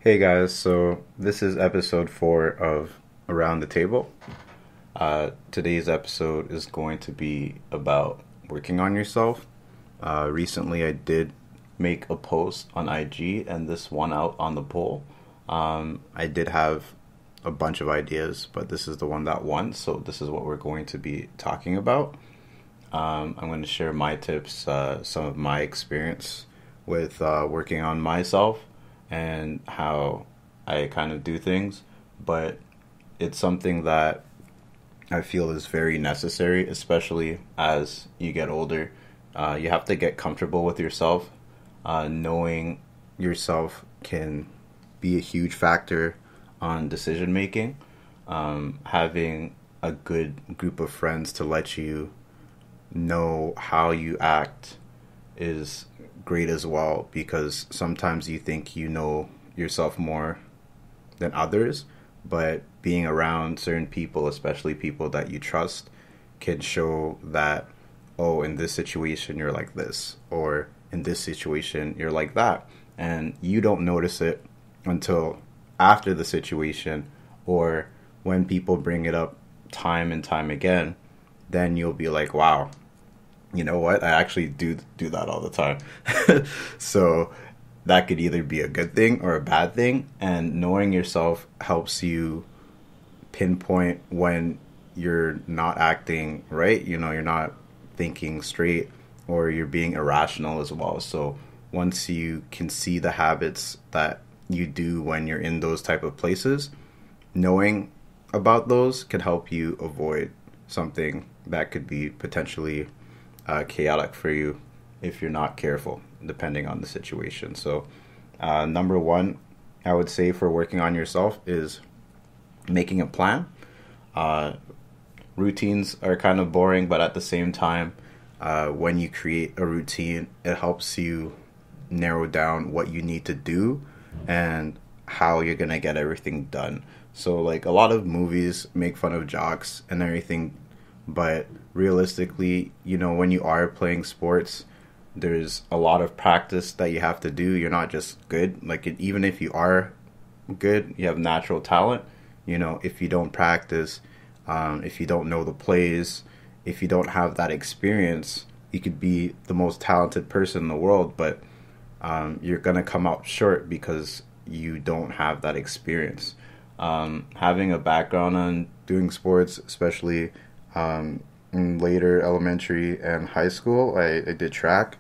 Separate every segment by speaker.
Speaker 1: Hey guys, so this is episode 4 of Around the Table. Today's episode is going to be about working on yourself. Recently, I did make a post on IG, and this won out on the poll. I did have a bunch of ideas, but this is the one that won, so this is what we're going to be talking about. I'm going to share my tips, some of my experience with working on myself and how I kind of do things, but it's something that I feel is very necessary, especially as you get older. You have to get comfortable with yourself. Knowing yourself can be a huge factor on decision making. Having a good group of friends to let you know how you act is great as well, because sometimes you think you know yourself more than others, but being around certain people, especially people that you trust, can show that, oh, in this situation you're like this, or in this situation you're like that, and you don't notice it until after the situation, or when people bring it up time and time again, then you'll be like, wow, you know what? I actually do that all the time. So that could either be a good thing or a bad thing. And knowing yourself helps you pinpoint when you're not acting right. You know, you're not thinking straight, or you're being irrational as well. So once you can see the habits that you do when you're in those type of places, knowing about those can help you avoid something that could be potentially chaotic for you if you're not careful, depending on the situation. So, number one, I would say for working on yourself is making a plan. Uh, Routines are kind of boring, but at the same time, when you create a routine, it helps you narrow down what you need to do and how you're going to get everything done. So, like, a lot of movies make fun of jocks and everything, but realistically, you know, when you are playing sports, there's a lot of practice that you have to do. You're not just good. Like, even if you are good, you have natural talent. You know, if you don't practice, if you don't know the plays, if you don't have that experience, you could be the most talented person in the world, but you're going to come out short because you don't have that experience. Having a background on doing sports, especially in later elementary and high school, I did track.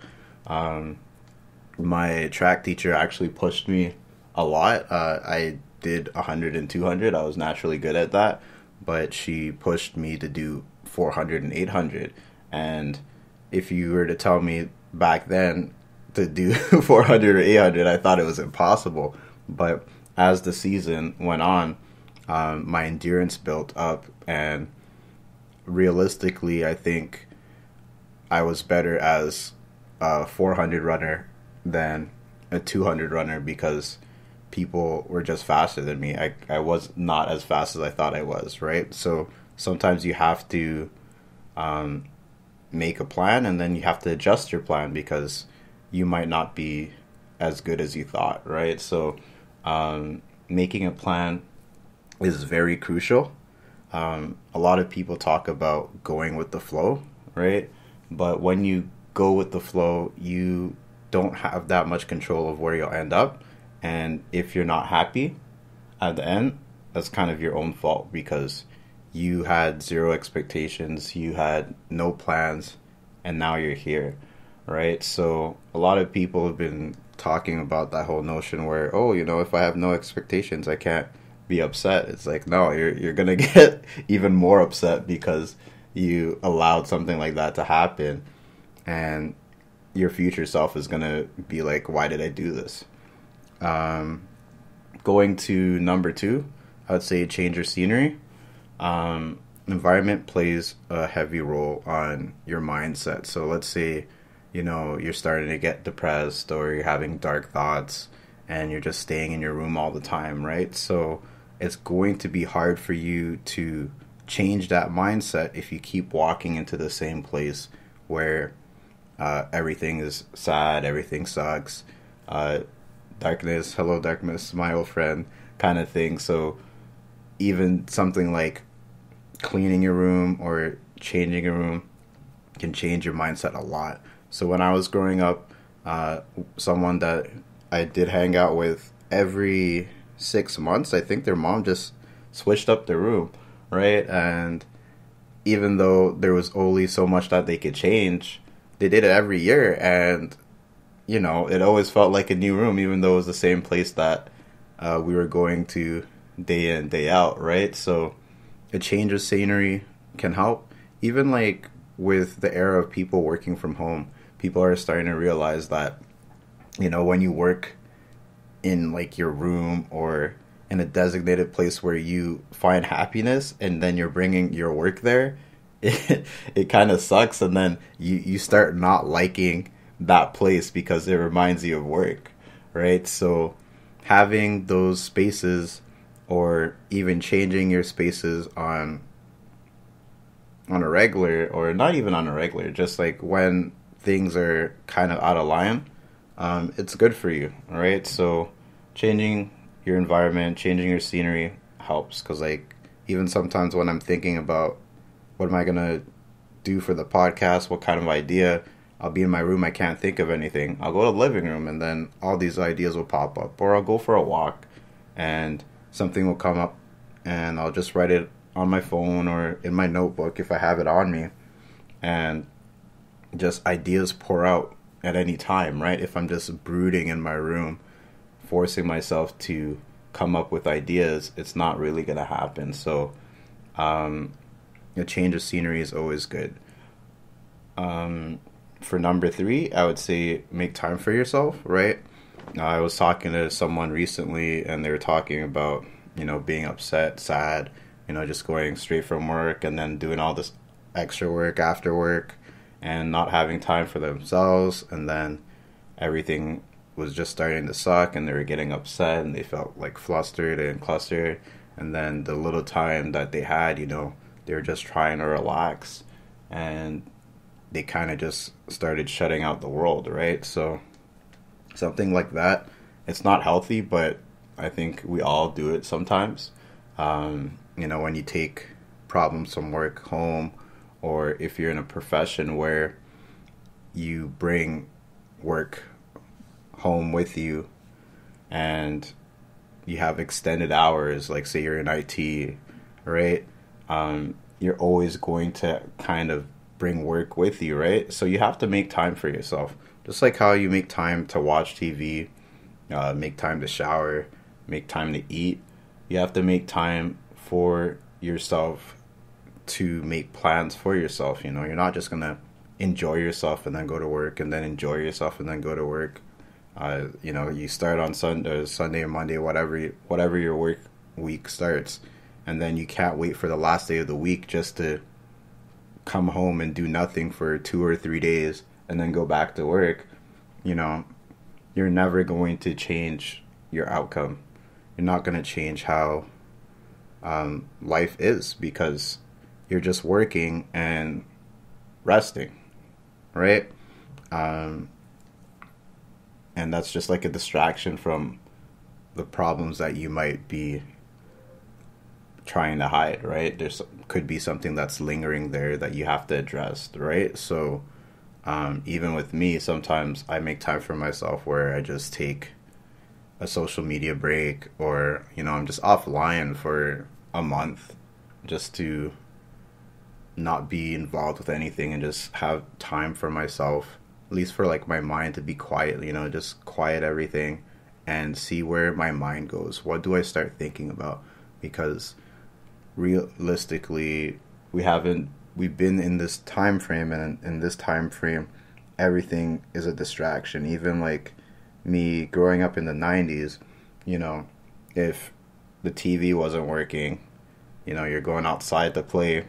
Speaker 1: My track teacher actually pushed me a lot. I did 100 and 200. I was naturally good at that, but she pushed me to do 400 and 800. And if you were to tell me back then to do 400 or 800, I thought it was impossible. But as the season went on, my endurance built up, and realistically, I think I was better as a 400 runner than a 200 runner, because people were just faster than me. I was not as fast as I thought I was, right? So sometimes you have to make a plan, and then you have to adjust your plan because you might not be as good as you thought, right? So making a plan is very crucial. A lot of people talk about going with the flow, right? But when you go with the flow, you don't have that much control of where you'll end up. And if you're not happy at the end, that's kind of your own fault, because you had zero expectations, you had no plans, and now you're here, right? So a lot of people have been talking about that whole notion where, oh, you know, if I have no expectations, I can't be upset. It's like, no, you're gonna get even more upset because you allowed something like that to happen, and your future self is gonna be like, why did I do this? Going to number two, I would say change your scenery. Environment plays a heavy role on your mindset. So let's say, you know, you're starting to get depressed, or you're having dark thoughts, and you're just staying in your room all the time, right? So it's going to be hard for you to change that mindset if you keep walking into the same place where everything is sad, everything sucks. darkness, hello darkness, my old friend kind of thing. So even something like cleaning your room or changing a room can change your mindset a lot. So when I was growing up, someone that I did hang out with every 6 months, I think their mom just switched up their room, right? And even though there was only so much that they could change, they did it every year, and it always felt like a new room, even though it was the same place that we were going to day in, day out, right? So a change of scenery can help. Even like with the era of people working from home, people are starting to realize that, when you work in like your room or in a designated place where you find happiness and then you're bringing your work there, it kind of sucks. And then you start not liking that place because it reminds you of work, right? So having those spaces or even changing your spaces on a regular, or not even on a regular, just like when things are kind of out of line, it's good for you, right? So changing your environment, changing your scenery helps, because like even sometimes when I'm thinking about what am I gonna do for the podcast, what kind of idea, I'll be in my room, I can't think of anything. I'll go to the living room and then all these ideas will pop up. Or I'll go for a walk and something will come up and I'll just write it on my phone or in my notebook if I have it on me. And just ideas pour out at any time, right? If I'm just brooding in my room, forcing myself to come up with ideas, it's not really going to happen. So a change of scenery is always good. For number 3, I would say make time for yourself, right? I was talking to someone recently and they were talking about, being upset, sad, just going straight from work and then doing all this extra work after work and not having time for themselves. And then everything was just starting to suck and they were getting upset and they felt like flustered and clustered. And then the little time that they had, they were just trying to relax and they kind of just started shutting out the world, right? So something like that, it's not healthy, but I think we all do it sometimes. When you take problems from work home, or if you're in a profession where you bring work home with you and you have extended hours, like say you're in IT, right? You're always going to kind of bring work with you, right? So you have to make time for yourself. Just like how you make time to watch TV, make time to shower, make time to eat. You have to make time for yourself to make plans for yourself. You're not just going to enjoy yourself and then go to work and then enjoy yourself and then go to work. You start on Sunday or Monday, whatever your work week starts. And then you can't wait for the last day of the week just to come home and do nothing for 2 or 3 days and then go back to work. You're never going to change your outcome. You're not going to change how life is because you're just working and resting, right? And that's just like a distraction from the problems that you might be trying to hide, right? There's could be something that's lingering there that you have to address, right? So even with me, sometimes I make time for myself where I just take a social media break, or I'm just offline for a month just to not be involved with anything and just have time for myself, at least for like my mind to be quiet, just quiet everything and see where my mind goes. What do I start thinking about? Because realistically, we've been in this time frame, and in this time frame everything is a distraction. Even like me growing up in the 90s, if the TV wasn't working, you're going outside to play.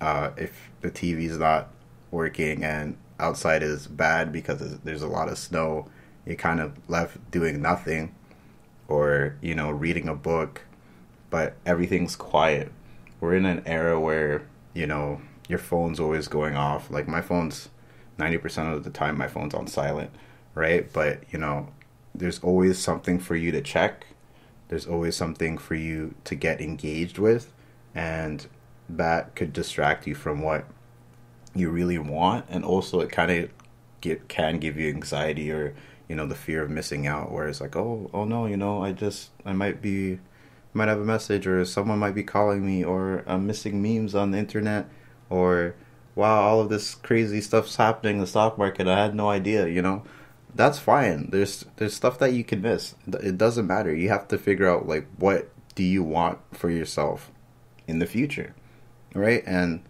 Speaker 1: If the TV's not working and outside is bad because there's a lot of snow, you're kind of left doing nothing, or reading a book, but everything's quiet. We're in an era where your phone's always going off. Like my phone's 90% of the time my phone's on silent, right? But there's always something for you to check. There's always something for you to get engaged with, and that could distract you from what you really want. And also it kind of can give you anxiety, or the fear of missing out, where it's like, oh no, I might have a message, or someone might be calling me, or I'm missing memes on the internet, or wow, all of this crazy stuff's happening in the stock market, I had no idea. That's fine. There's stuff that you can miss. It doesn't matter. You have to figure out, like, what do you want for yourself in the future, right? And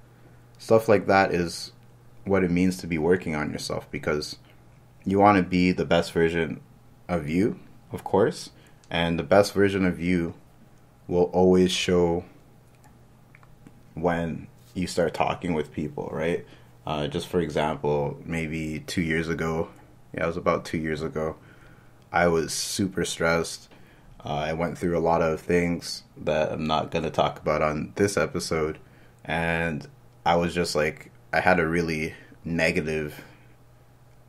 Speaker 1: stuff like that is what it means to be working on yourself, because you want to be the best version of you, of course, and the best version of you will always show when you start talking with people, right? Just for example, maybe 2 years ago, it was about 2 years ago, I was super stressed. I went through a lot of things that I'm not going to talk about on this episode, and I was just like, I had a really negative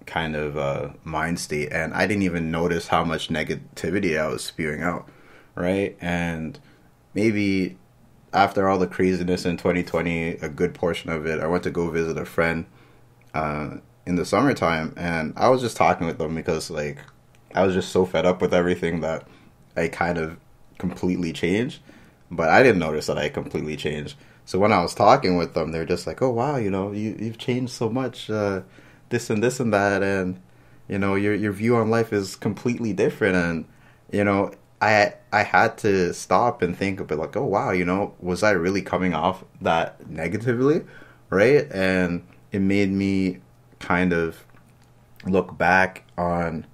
Speaker 1: kind of mind state, and I didn't even notice how much negativity I was spewing out, right? And maybe after all the craziness in 2020, a good portion of it, I went to go visit a friend in the summertime, and I was just talking with them because, like, I was just so fed up with everything that I kind of completely changed, but I didn't notice that I completely changed. So when I was talking with them, they're just like, "Oh wow, you've changed so much, this and this and that, and your view on life is completely different." And I had to stop and think a bit, like, "Oh wow, was I really coming off that negatively?" Right? And it made me kind of look back on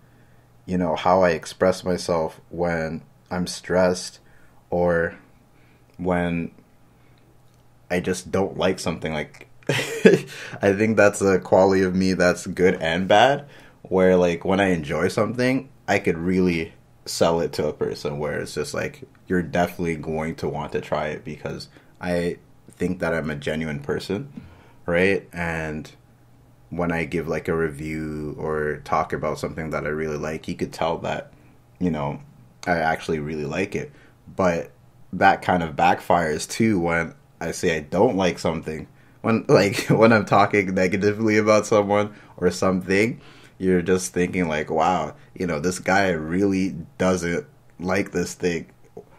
Speaker 1: how I express myself when I'm stressed, or when I just don't like something. Like, I think that's a quality of me that's good and bad, where, like, when I enjoy something, I could really sell it to a person, where it's just like, you're definitely going to want to try it, because I think that I'm a genuine person, right? And when I give, like, a review or talk about something that I really like, you could tell that, I actually really like it. But that kind of backfires too when I say I don't like something. When when I'm talking negatively about someone or something, you're just thinking, like, wow, this guy really doesn't like this thing.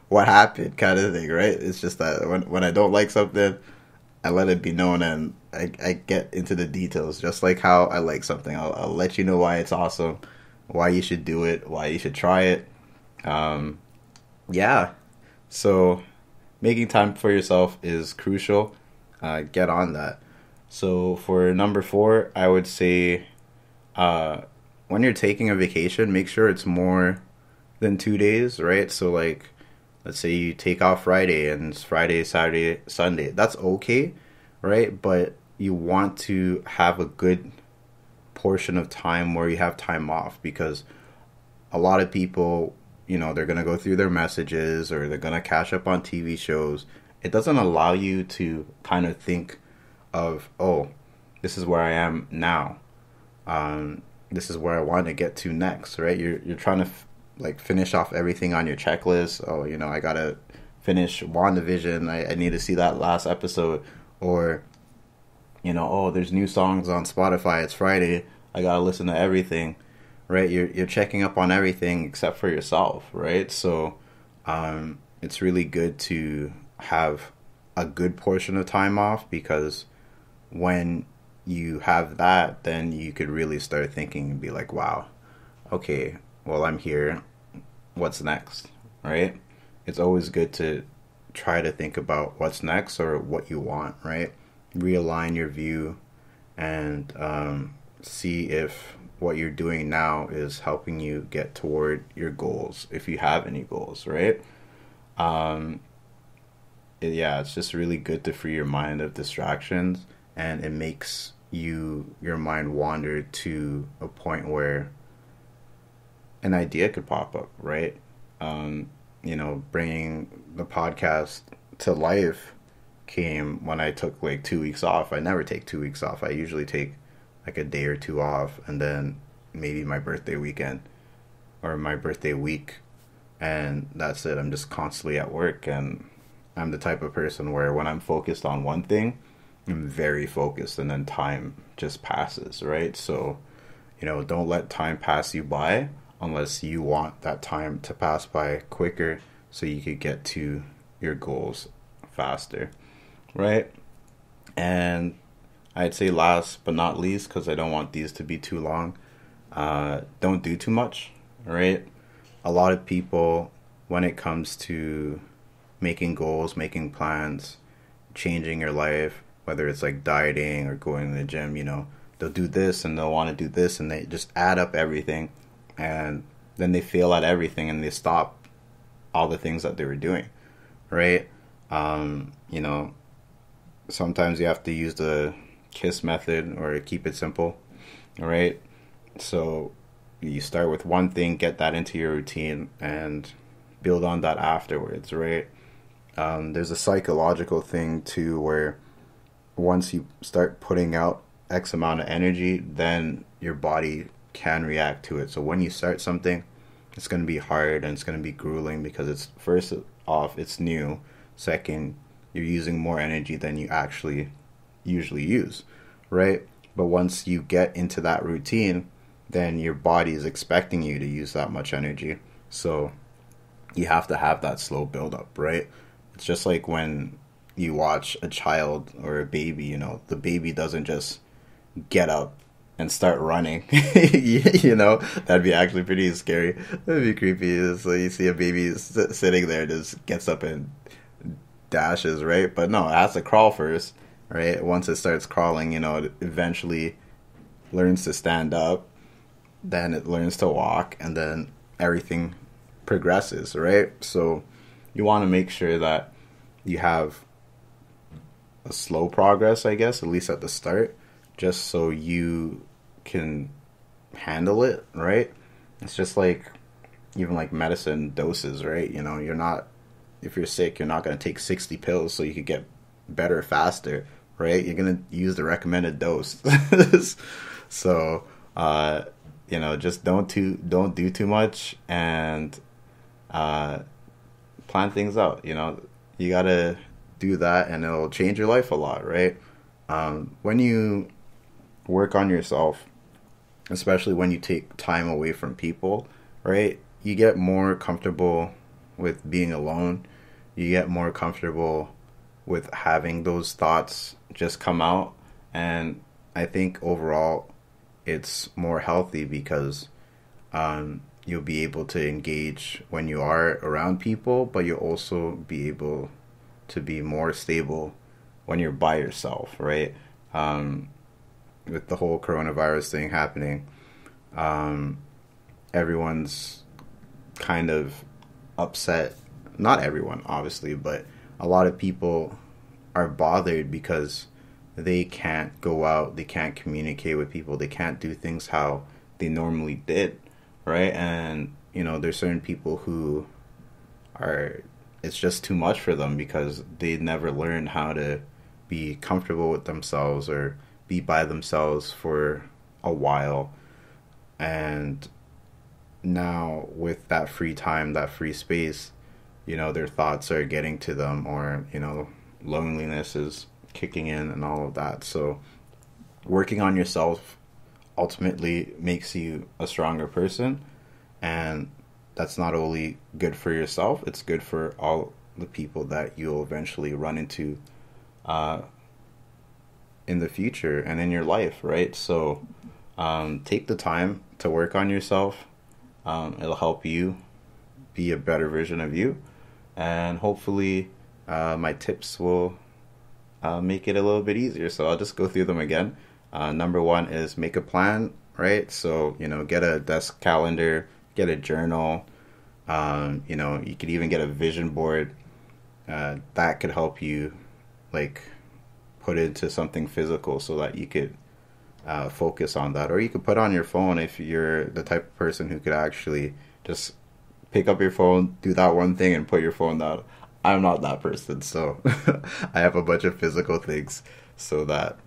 Speaker 1: What happened, kind of thing, right? It's just that when I don't like something, I let it be known, and I get into the details. Just like how I like something, I'll let you know why it's awesome, why you should do it, why you should try it. Yeah. So making time for yourself is crucial. Get on that. So for number 4, I would say, when you're taking a vacation, make sure it's more than 2 days, right? So, like, let's say you take off Friday, and it's Friday, Saturday, Sunday. That's okay, right? But you want to have a good portion of time where you have time off, because a lot of people, they're going to go through their messages, or they're going to catch up on TV shows. It doesn't allow you to kind of think of, oh, this is where I am now. This is where I want to get to next, right? You're trying to finish off everything on your checklist. Oh, I gotta finish WandaVision. I need to see that last episode. Or, oh, there's new songs on Spotify. It's Friday. I gotta listen to everything, right? You're checking up on everything except for yourself, right? So, it's really good to have a good portion of time off, because when you have that, then you could really start thinking and be like, wow, okay, well, I'm here. What's next, right? It's always good to try to think about what's next, or what you want, right? Realign your view, and see if what you're doing now is helping you get toward your goals, if you have any goals, right? Yeah, it's just really good to free your mind of distractions, and it makes your mind wander to a point where an idea could pop up, right? Bringing the podcast to life came when I took like 2 weeks off. I never take 2 weeks off. I usually take like a day or two off, and then maybe my birthday weekend. or my birthday week, and that's it. I'm just constantly at work, and I'm the type of person where when I'm focused on one thing, I'm very focused, and then time just passes, right? So, don't let time pass you by unless you want that time to pass by quicker so you could get to your goals faster, right? And I'd say last but not least, because I don't want these to be too long, don't do too much, right? A lot of people, when it comes to making goals, making plans, changing your life, whether it's like dieting or going to the gym, they'll do this and they'll want to do this, and they just add up everything, and then they fail at everything and they stop all the things that they were doing, right? Sometimes you have to use the KISS method or keep it simple, right? So you start with one thing, get that into your routine, and build on that afterwards, right? There's a psychological thing too where once you start putting out X amount of energy, then your body can react to it. So when you start something, it's going to be hard and it's going to be grueling because it's, first off, it's new. Second, you're using more energy than you actually usually use, right? But once you get into that routine, then your body is expecting you to use that much energy. So you have to have that slow buildup, right? It's just like when you watch a child or a baby, the baby doesn't just get up and start running. That'd be actually pretty scary. That'd be creepy. So you see a baby sitting there, just gets up and dashes, right? But no, it has to crawl first, right? Once it starts crawling, it eventually learns to stand up, then it learns to walk, and then everything progresses, right? So you want to make sure that you have a slow progress, I guess, at least at the start, just so you can handle it, right? It's just like even like medicine doses, right? You're not, if you're sick, you're not going to take 60 pills so you could get better faster, right? You're going to use the recommended dose. So, just don't do too much, and plan things out. You got to do that, and it'll change your life a lot, right? When you work on yourself, especially when you take time away from people, right? You get more comfortable with being alone. You get more comfortable with having those thoughts just come out. And I think overall it's more healthy because you'll be able to engage when you are around people, but you'll also be able to be more stable when you're by yourself, right? With the whole coronavirus thing happening, everyone's kind of upset. Not everyone, obviously, but a lot of people are bothered because they can't go out, they can't communicate with people, they can't do things how they normally did, right? And, there's certain people who it's just too much for them because they never learned how to be comfortable with themselves or be by themselves for a while. And now with that free time, that free space, their thoughts are getting to them, or, loneliness is kicking in and all of that. So working on yourself ultimately makes you a stronger person, and that's not only good for yourself, it's good for all the people that you'll eventually run into in the future and in your life, right? So take the time to work on yourself. It'll help you be a better version of you, and hopefully my tips will make it a little bit easier. So I'll just go through them again. Number one is make a plan, right? So, get a desk calendar, get a journal. You could even get a vision board. That could help you, put into something physical so that you could focus on that. Or you could put on your phone if you're the type of person who could actually just pick up your phone, do that one thing, and put your phone down. I'm not that person, so I have a bunch of physical things so that,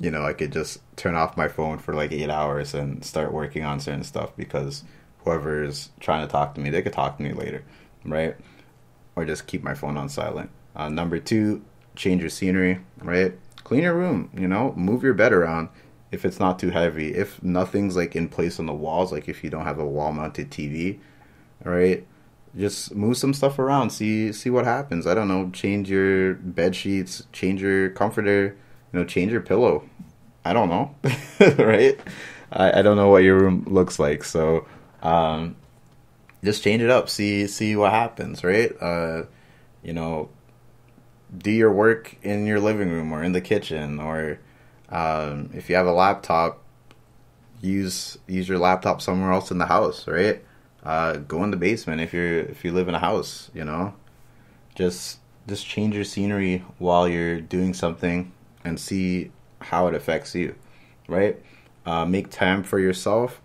Speaker 1: I could just turn off my phone for 8 hours and start working on certain stuff, because whoever's trying to talk to me, they could talk to me later, right? Or just keep my phone on silent. Number two, change your scenery, right? Clean your room, move your bed around if it's not too heavy. If nothing's like in place on the walls, like if you don't have a wall mounted TV, right? Just move some stuff around, see what happens. I don't know, change your bed sheets, change your comforter, change your pillow. I don't know, right? I don't know what your room looks like, so just change it up, see what happens, right? Do your work in your living room or in the kitchen, or if you have a laptop, use your laptop somewhere else in the house, right? Go in the basement if you live in a house, just change your scenery while you're doing something and see how it affects you, right? Make time for yourself,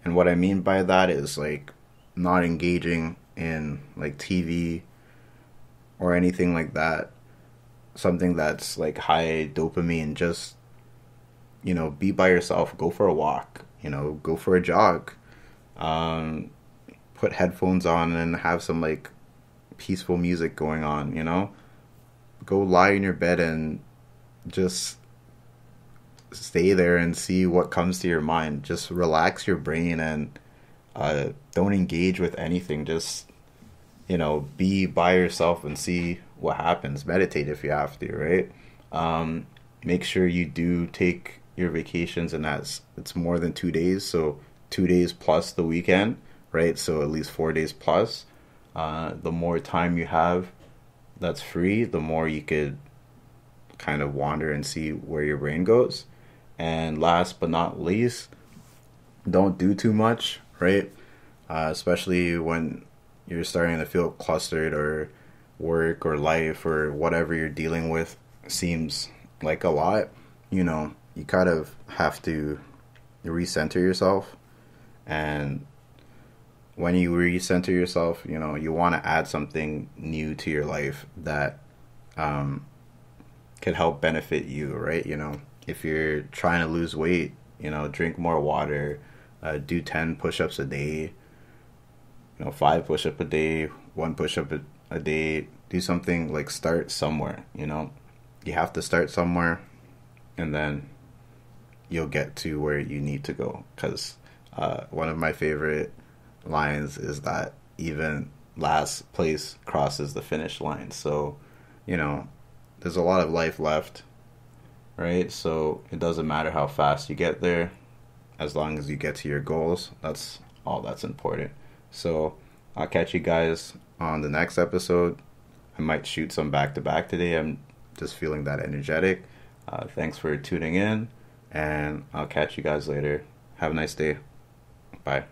Speaker 1: and what I mean by that is like not engaging in like TV or anything like that, something that's like high dopamine. Just be by yourself, go for a walk, go for a jog, put headphones on and have some like peaceful music going on, go lie in your bed and just stay there and see what comes to your mind. Just relax your brain and don't engage with anything. Just be by yourself and see what happens. Meditate if you have to, right? Make sure you do take your vacations, and it's more than 2 days, so 2 days plus the weekend, right? So at least 4 days plus. The more time you have that's free, the more you could kind of wander and see where your brain goes. And last but not least, don't do too much, right? Especially when you're starting to feel clustered, or work or life or whatever you're dealing with seems like a lot. You kind of have to recenter yourself. And when you recenter yourself, you want to add something new to your life that could help benefit you, right? If you're trying to lose weight, drink more water, do 10 push-ups a day, 5 push-ups a day, 1 push-up a day. Do something, like start somewhere, You have to start somewhere, and then you'll get to where you need to go. Because one of my favorite lines is that even last place crosses the finish line. So, there's a lot of life left, right? So it doesn't matter how fast you get there, as long as you get to your goals. That's all that's important. So I'll catch you guys on the next episode. I might shoot some back to back today. I'm just feeling that energetic. Thanks for tuning in, and I'll catch you guys later. Have a nice day. Bye.